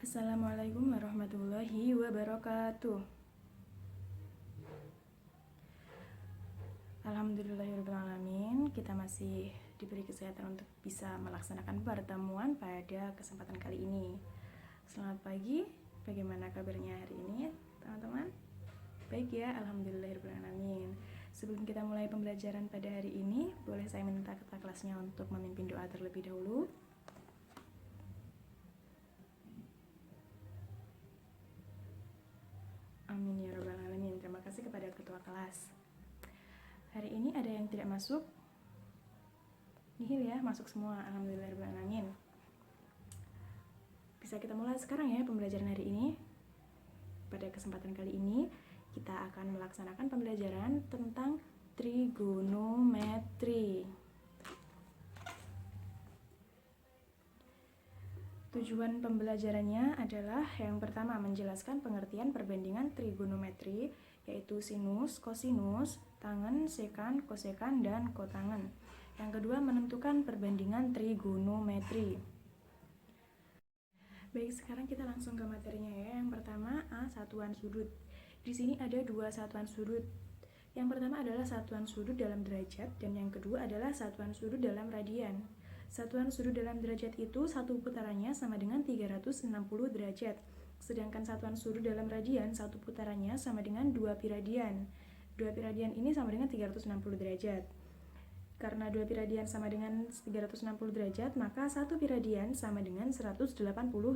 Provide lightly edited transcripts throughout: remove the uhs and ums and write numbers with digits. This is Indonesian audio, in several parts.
Assalamualaikum warahmatullahi wabarakatuh. Alhamdulillahirrahmanirrahim. Kita masih diberi kesehatan untuk bisa melaksanakan pertemuan pada kesempatan kali ini. Selamat pagi, bagaimana kabarnya hari ini teman-teman? Baik ya, alhamdulillahirrahmanirrahim. Sebelum kita mulai pembelajaran pada hari ini, boleh saya minta ketua kelasnya untuk memimpin doa terlebih dahulu. Amin ya rabbal alamin. Terima kasih kepada ketua kelas. Hari ini ada yang tidak masuk? Nihil ya, masuk semua. Alhamdulillahirrahmanirrahim. Bisa kita mulai sekarang ya pembelajaran hari ini. Pada kesempatan kali ini kita akan melaksanakan pembelajaran tentang trigonometri. Tujuan pembelajarannya adalah yang pertama menjelaskan pengertian perbandingan trigonometri, yaitu sinus, kosinus, tangen, sekan, kosekan, dan kotangen. Yang kedua menentukan perbandingan trigonometri. Baik, sekarang kita langsung ke materinya ya. Yang pertama satuan sudut. Di sini ada dua satuan sudut. Yang pertama adalah satuan sudut dalam derajat dan yang kedua adalah satuan sudut dalam radian. Satuan sudut dalam derajat itu satu putarannya sama dengan 360 derajat. Sedangkan satuan sudut dalam radian satu putarannya sama dengan 2 pi radian. 2 pi radian ini sama dengan 360 derajat. Karena 2 pi radian sama dengan 360 derajat, maka 1 pi radian sama dengan 180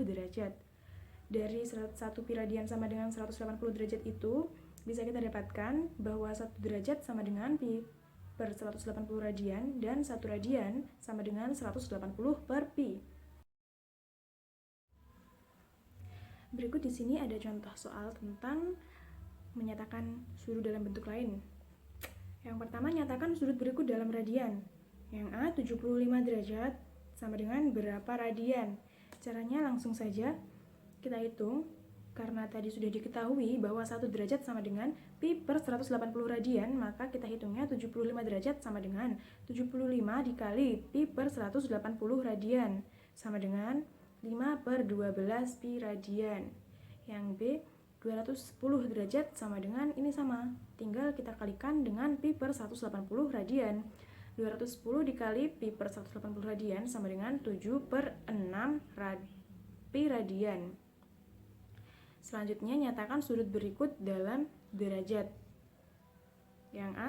derajat. Dari 1 pi radian sama dengan 180 derajat itu, bisa kita dapatkan bahwa 1 derajat sama dengan pi per 180 radian dan 1 radian sama dengan 180 per pi. Berikut di sini ada contoh soal tentang menyatakan sudut dalam bentuk lain. Yang pertama, nyatakan sudut berikut dalam radian. Yang A 75 derajat sama dengan berapa radian? Caranya langsung saja kita hitung. Karena tadi sudah diketahui bahwa 1 derajat sama dengan pi per 180 radian, maka kita hitungnya 75 derajat sama dengan 75 dikali pi per 180 radian, sama dengan 5 per 12 pi radian. Yang B, 210 derajat sama dengan, ini sama, tinggal kita kalikan dengan pi per 180 radian. 210 dikali pi per 180 radian sama dengan 7 per 6 pi radian. Selanjutnya, nyatakan sudut berikut dalam derajat. Yang A,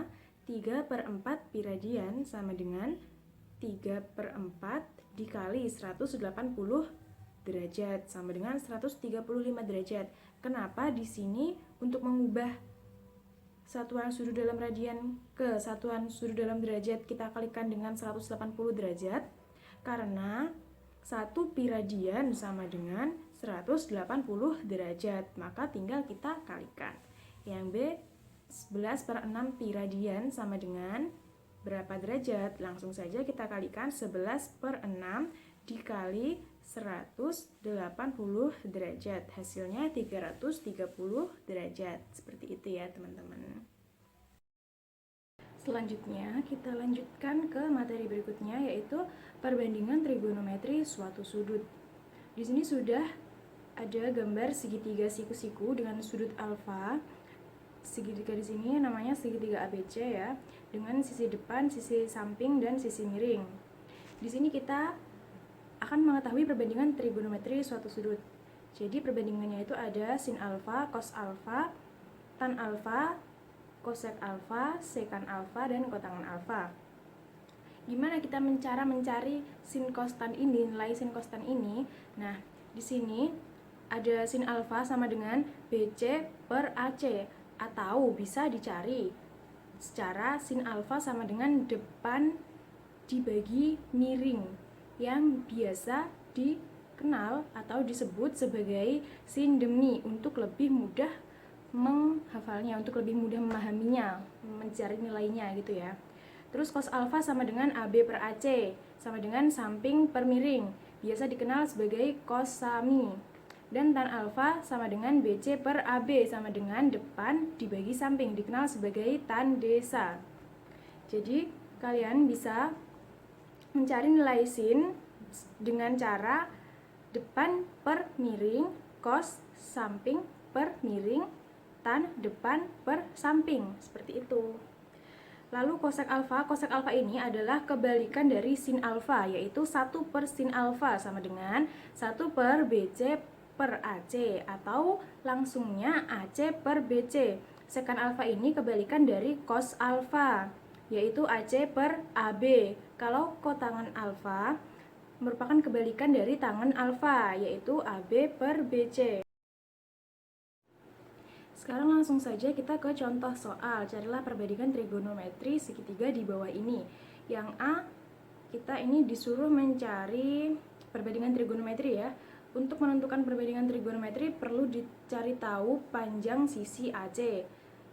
3 per 4 pi radian sama dengan 3 per 4 dikali 180 derajat sama dengan 135 derajat. Kenapa di sini untuk mengubah satuan sudut dalam radian ke satuan sudut dalam derajat kita kalikan dengan 180 derajat? Karena 1 pi radian sama dengan 180 derajat, maka tinggal kita kalikan. Yang B, 11 per 6 pi radian sama dengan berapa derajat? Langsung saja kita kalikan 11 per 6 dikali 180 derajat. Hasilnya 330 derajat. Seperti itu ya teman-teman. Selanjutnya kita lanjutkan ke materi berikutnya, yaitu perbandingan trigonometri suatu sudut. Di sini sudah ada gambar segitiga siku-siku dengan sudut alfa. Segitiga di sini namanya segitiga ABC ya, dengan sisi depan, sisi samping, dan sisi miring. Di sini kita akan mengetahui perbandingan trigonometri suatu sudut. Jadi perbandingannya itu ada sin alfa, cos alfa, tan alfa, kosek alfa, sekan alfa, dan kotangen alfa. Gimana kita cara mencari sin cos tan ini, nilai sin cos tan ini? Nah, di sini ada sin alfa sama dengan BC per AC, atau bisa dicari secara sin alfa sama dengan depan dibagi miring, yang biasa dikenal atau disebut sebagai sin demi, untuk lebih mudah menghafalnya, untuk lebih mudah memahaminya, mencari nilainya gitu ya. Terus cos alfa sama dengan AB per AC, sama dengan samping per miring, biasa dikenal sebagai cos sami. Dan tan alfa sama dengan BC per AB, sama dengan depan dibagi samping, dikenal sebagai tan desa. Jadi kalian bisa mencari nilai sin dengan cara depan per miring, cos samping per miring, tan depan per samping. Seperti itu. Lalu kosek alfa ini adalah kebalikan dari sin alfa, yaitu 1 per sin alfa sama dengan 1 per BC per AC, atau langsungnya AC per BC. Sekan alfa ini kebalikan dari cos alfa, yaitu AC per AB. Kalau kotangan alfa merupakan kebalikan dari tangen alfa, yaitu AB per BC. Sekarang langsung saja kita ke contoh soal. Carilah perbandingan trigonometri segitiga di bawah ini. Yang A, kita ini disuruh mencari perbandingan trigonometri ya. Untuk menentukan perbandingan trigonometri perlu dicari tahu panjang sisi AC.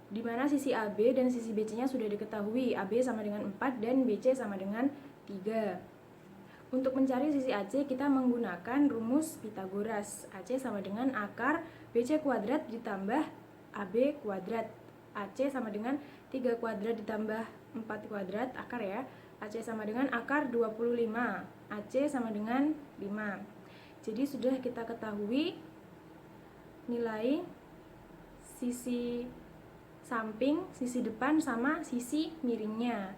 Di mana sisi AB dan sisi BC-nya sudah diketahui. AB sama dengan 4 dan BC sama dengan 3. Untuk mencari sisi AC kita menggunakan rumus Pitagoras. AC sama dengan akar BC kuadrat ditambah AB kuadrat. AC sama dengan 3 kuadrat ditambah 4 kuadrat akar ya. AC sama dengan akar 25. AC sama dengan 5. Jadi sudah kita ketahui nilai sisi samping, sisi depan sama sisi miringnya.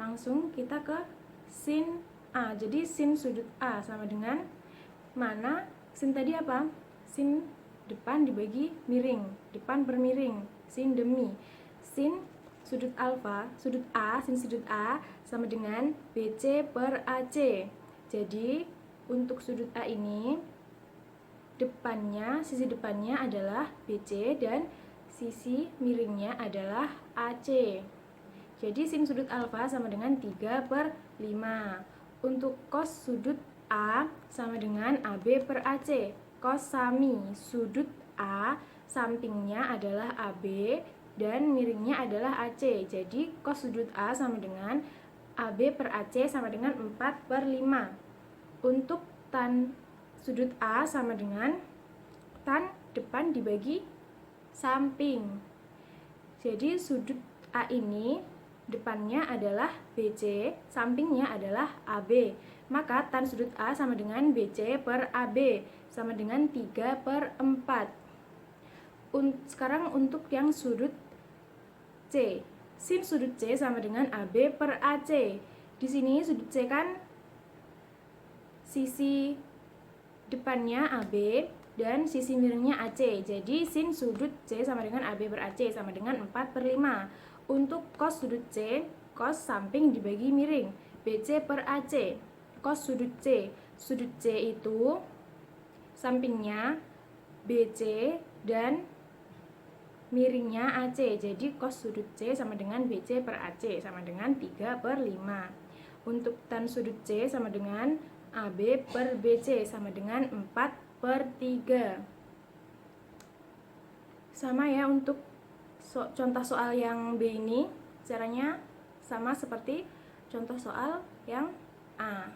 Langsung kita ke sin A. Jadi sin sudut A sama dengan mana? Sin tadi apa? Sin depan dibagi miring, depan per miring, sin demi. Sin sudut alfa, sudut A, sin sudut A sama dengan BC per AC. Jadi untuk sudut A ini depannya, sisi depannya adalah BC dan sisi miringnya adalah AC. Jadi sin sudut alfa sama dengan 3 per 5. Untuk cos sudut A sama dengan AB per AC. Cos sami sudut A sampingnya adalah AB dan miringnya adalah AC. Jadi cos sudut A sama dengan AB per AC sama dengan 4 per 5. Untuk tan sudut A sama dengan tan depan dibagi samping. Jadi sudut A ini depannya adalah BC, sampingnya adalah AB. Maka tan sudut A sama dengan BC per AB sama dengan 3 per 4. Sekarang untuk yang sudut C. Sin sudut C sama dengan AB per AC. Di sini sudut C kan sisi depannya AB dan sisi miringnya AC. Jadi sin sudut C sama dengan AB per AC sama dengan 4 per 5. Untuk cos sudut C, cos samping dibagi miring, BC per AC. Cos sudut C itu sampingnya BC dan miringnya AC. Jadi cos sudut C sama dengan BC per AC sama dengan 3 per 5. Untuk tan sudut C sama dengan AB per BC sama dengan 4 per 3. Sama ya untuk contoh soal yang B ini, caranya sama seperti contoh soal yang A.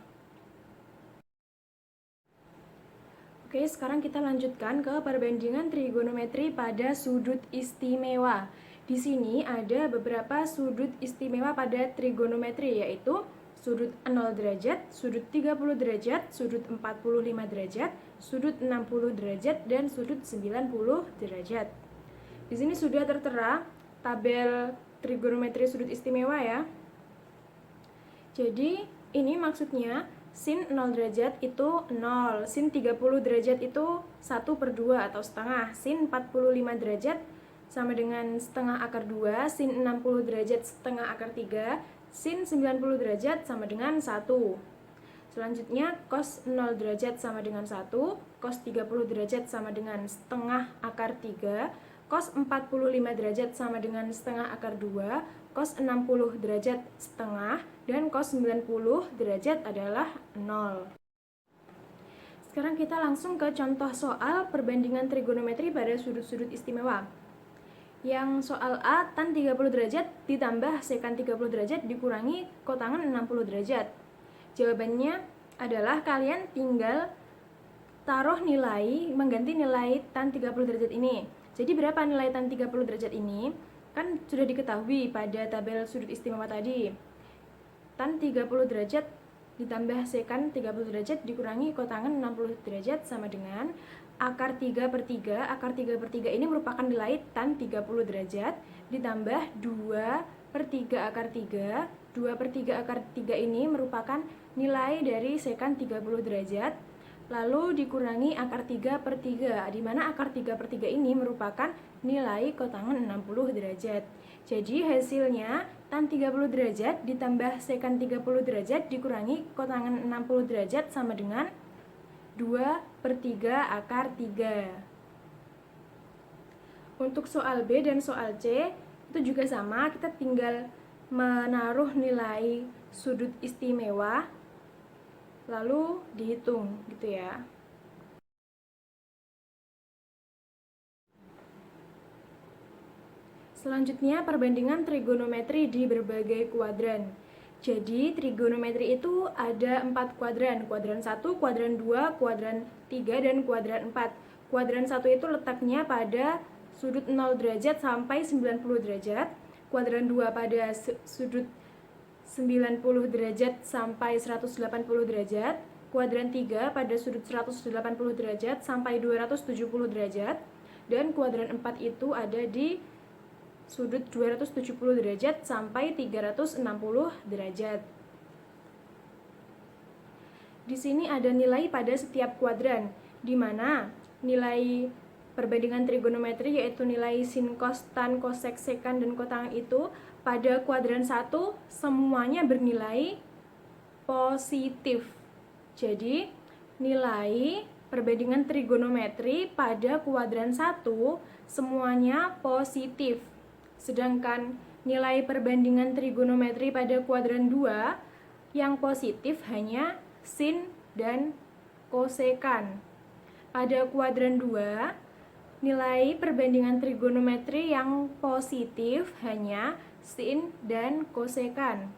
Oke, sekarang kita lanjutkan ke perbandingan trigonometri pada sudut istimewa. Di sini ada beberapa sudut istimewa pada trigonometri, yaitu sudut 0 derajat, sudut 30 derajat, sudut 45 derajat, sudut 60 derajat, dan sudut 90 derajat. Di sini sudah tertera tabel trigonometri sudut istimewa ya. Jadi ini maksudnya sin 0 derajat itu 0, sin 30 derajat itu 1 per 2 atau setengah, sin 45 derajat sama dengan setengah akar 2, sin 60 derajat setengah akar 3, sin 90 derajat sama dengan 1. Selanjutnya cos 0 derajat sama dengan 1, cos 30 derajat sama dengan setengah akar 3, cos 45 derajat sama dengan setengah akar 2, cos 60 derajat setengah, dan cos 90 derajat adalah 0. Sekarang kita langsung ke contoh soal perbandingan trigonometri pada sudut-sudut istimewa. Yang soal A, tan 30 derajat ditambah sekan 30 derajat dikurangi kotangan 60 derajat. Jawabannya adalah kalian tinggal taruh nilai, mengganti nilai tan 30 derajat ini. Jadi berapa nilai tan 30 derajat ini? Kan sudah diketahui pada tabel sudut istimewa tadi. Tan 30 derajat ditambah sekan 30 derajat dikurangi kotangan 60 derajat sama dengan akar 3 per 3. Akar 3 per 3 ini merupakan nilai tan 30 derajat ditambah 2 per 3 akar 3. 2 per 3 akar 3 ini merupakan nilai dari sekan 30 derajat, lalu dikurangi akar 3 per 3, di mana akar 3 per 3 ini merupakan nilai kotangan 60 derajat. Jadi hasilnya tan 30 derajat ditambah sekan 30 derajat dikurangi kotangan 60 derajat sama dengan 2 per 3 akar 3. Untuk soal B dan soal C itu juga sama, kita tinggal menaruh nilai sudut istimewa lalu dihitung gitu ya. Selanjutnya perbandingan trigonometri di berbagai kuadran. Jadi trigonometri itu ada 4 kuadran, kuadran 1, kuadran 2, kuadran 3, dan kuadran 4. Kuadran 1 itu letaknya pada sudut 0 derajat sampai 90 derajat. Kuadran 2 pada sudut 90 derajat sampai 180 derajat. Kuadran 3 pada sudut 180 derajat sampai 270 derajat. Dan kuadran 4 itu ada di sudut 270 derajat sampai 360 derajat. Di sini ada nilai pada setiap kuadran, di mana nilai perbandingan trigonometri yaitu nilai sin, cos, tan, cosec, sekan, dan kotangan itu pada kuadran 1 semuanya bernilai positif. Jadi nilai perbandingan trigonometri pada kuadran 1 semuanya positif. Sedangkan nilai perbandingan trigonometri pada kuadran 2 yang positif hanya sin dan kosekan. Pada kuadran 2 nilai perbandingan trigonometri yang positif hanya sin dan kosekan.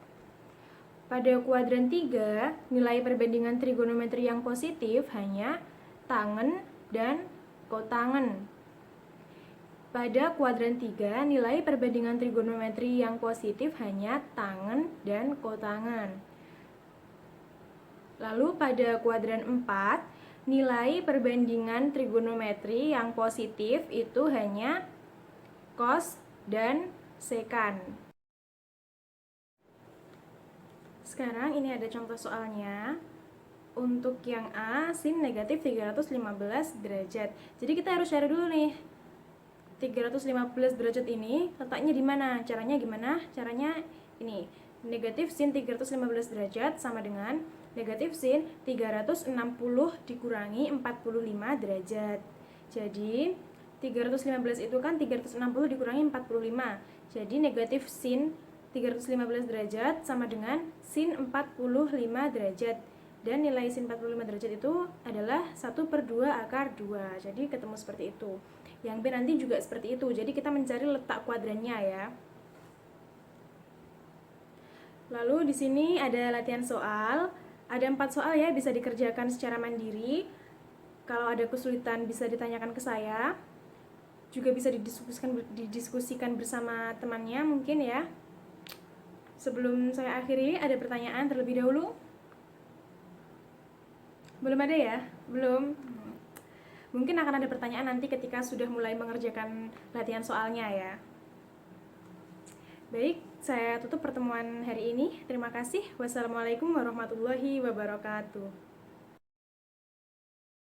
Pada kuadran 3, nilai perbandingan trigonometri yang positif hanya tangen dan kotangen. Pada kuadran 3, nilai perbandingan trigonometri yang positif hanya tangen dan kotangan. Lalu pada kuadran 4, nilai perbandingan trigonometri yang positif itu hanya cos dan sekan. Sekarang ini ada contoh soalnya. Untuk yang A, sin negatif 315 derajat. Jadi kita harus cari dulu nih 315 derajat ini letaknya di mana? Caranya gimana? Caranya ini. Negatif sin 315 derajat sama dengan negatif sin 360 dikurangi 45 derajat. Jadi 315 itu kan 360 dikurangi 45. Jadi negatif sin 315 derajat sama dengan sin 45 derajat. Dan nilai sin 45 derajat itu adalah 1/2 akar 2. Jadi ketemu seperti itu. Yang B nanti juga seperti itu. Jadi kita mencari letak kuadrannya ya. Lalu di sini ada latihan soal. Ada 4 soal ya, bisa dikerjakan secara mandiri. Kalau ada kesulitan bisa ditanyakan ke saya. Juga bisa didiskusikan bersama temannya mungkin ya. Sebelum saya akhiri, ada pertanyaan terlebih dahulu? Belum ada ya? Belum. Mungkin akan ada pertanyaan nanti ketika sudah mulai mengerjakan latihan soalnya ya. Baik, saya tutup pertemuan hari ini. Terima kasih. Wassalamualaikum warahmatullahi wabarakatuh.